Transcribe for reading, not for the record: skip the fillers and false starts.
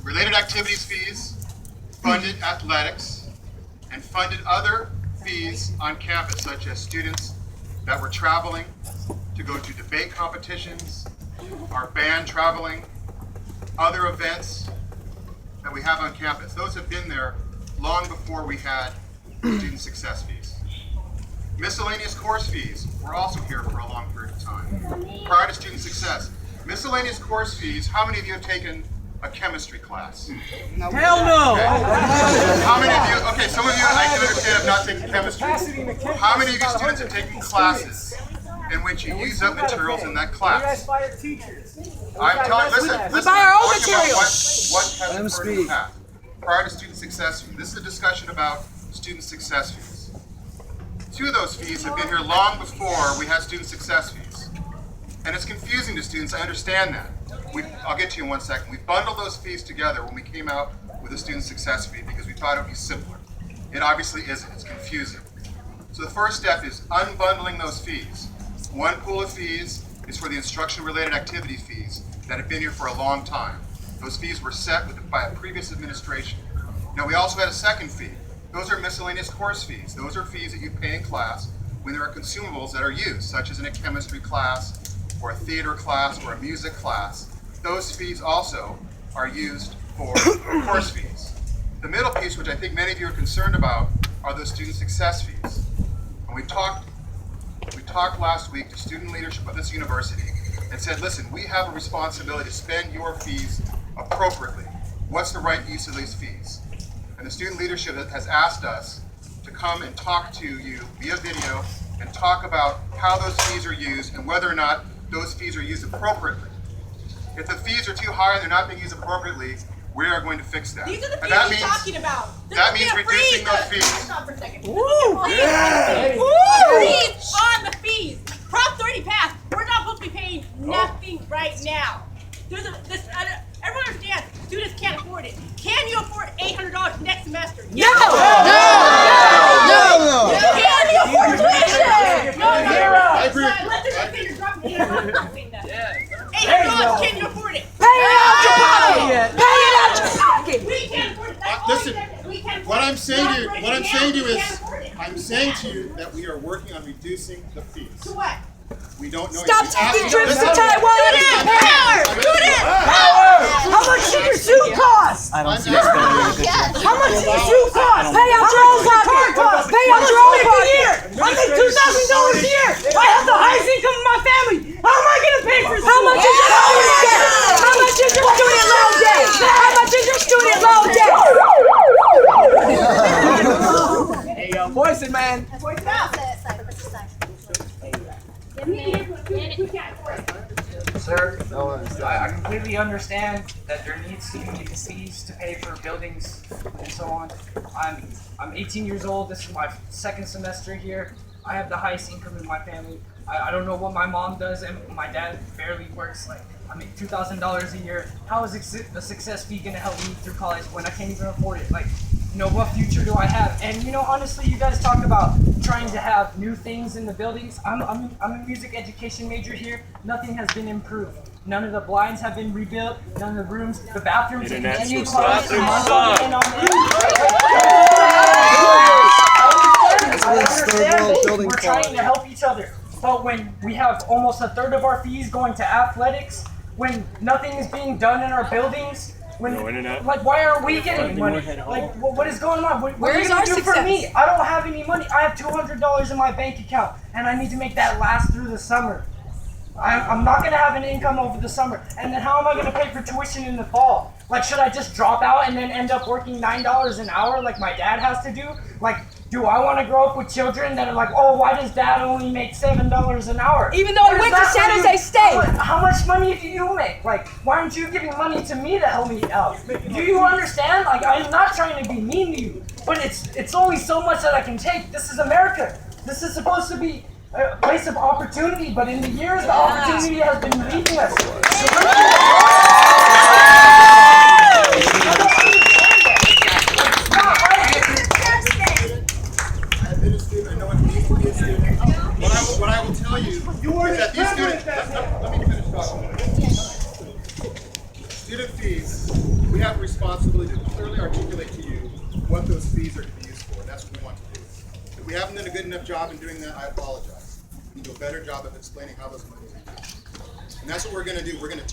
Related activities fees funded athletics and funded other fees on campus, such as students that were traveling to go to debate competitions, our band traveling, other events that we have on campus. Those have been there long before we had student success fees. Miscellaneous course fees were also here for a long period of time, prior to student success. Miscellaneous course fees, how many of you have taken a chemistry class? Hell no! Okay. How many of you, okay, some of you I can understand have not taken chemistry. How many of you students have taken classes in which you use up materials in that class? I'm telling, listen, We buy our own talking about materials. what has occurred in the past, prior to student success fees. This is a discussion about student success fees. Two of those fees have been here long before we had student success fees. And it's confusing to students, I understand that. I'll get to you in 1 second. We bundled those fees together when we came out with a student success fee because we thought it would be simpler. It obviously isn't, it's confusing. So the first step is unbundling those fees. One pool of fees is for the instruction-related activity fees that have been here for a long time. Those fees were set by a previous administration. Now we also had a second fee. Those are miscellaneous course fees. Those are fees that you pay in class when there are consumables that are used, such as in a chemistry class, or a theater class, or a music class. Those fees also are used for course fees. The middle piece, which I think many of you are concerned about, are those student success fees. And we talked last week to student leadership of this university and said, listen, we have a responsibility to spend your fees appropriately. What's the right use of these fees? And the student leadership has asked us to come and talk to you via video and talk about how those fees are used and whether or not those fees are used appropriately. If the fees are too high and they're not being used appropriately, we are going to fix that. These are the fees that you're means, talking about. That means reducing those fees. Stop for a second. Yeah. Freeze on the fees. Prop 30 passed. We're not supposed to be paying nothing right now. Everyone understands. Students can't afford it. Can you afford $800 next semester? No! Can you afford tuition? No. I agree. Let the fingers drop. I'm not saying that. $800, can you afford it? Pay it out your pocket! Pay it out your pocket! We can't afford it. That's all Listen, we can afford what it. I'm saying to you, Right what I'm now, saying to you we is, can't afford it. I'm saying to you that we are working on reducing the fees. To what? We don't know. Stop yet. taking We trips to asked- Taiwan! How much did your suit cost? I'm asking you. How much did your suit cost? Pay out your own pocket! Pay out your own pocket! I make $2,000 a year! I have the highest income in my family! How am I gonna pay for How much is your student debt? How much is your student loan debt? How much is your student loan debt? Hey, yo, voice it, man. Voice it out. Sir, I completely understand that there needs to be fees to pay for buildings and so on. I'm 18 years old. This is my second semester here. I have the highest income in my family. I don't know what my mom does, and my dad barely works. Like, I make $2,000 a year. How is a success fee gonna help me through college when I can't even afford it? Like, you know, what future do I have? And you know, honestly, you guys talk about trying to have new things in the buildings. I'm a music education major here. Nothing has been improved. None of the blinds have been rebuilt. None of the rooms, the bathrooms, continue closed. We're trying to help each other. But when we have almost a third of our fees going to athletics, when nothing is being done in our buildings, like, why aren't we getting money? Like, what is going on? What are you gonna do for me? I don't have any money. I have $200 in my bank account, and I need to make that last through the summer. I'm not gonna have an income over the summer, and then how am I gonna pay for tuition in the fall? Like, should I just drop out and then end up working $9 an hour like my dad has to do? Like, do I want to grow up with children that are like, oh, why does dad only make $7 an hour? Even though I went to San Jose State. How much money do you make? Like, why aren't you giving money to me to help me out? Do you understand? Like, I'm not trying to be mean to you, but it's only so much that I can take. This is America. This is supposed to be a place of opportunity, but in the years, the opportunity has been leaving us. What I will tell you is that these students, let me finish talking. Student fees we have a responsibility to clearly articulate to you what those fees are to be used for, and that's what we want to do. If we haven't done a good enough job in doing that, I apologize. We can do a better job of explaining how those monies are used. And that's what we're going to do. We're going to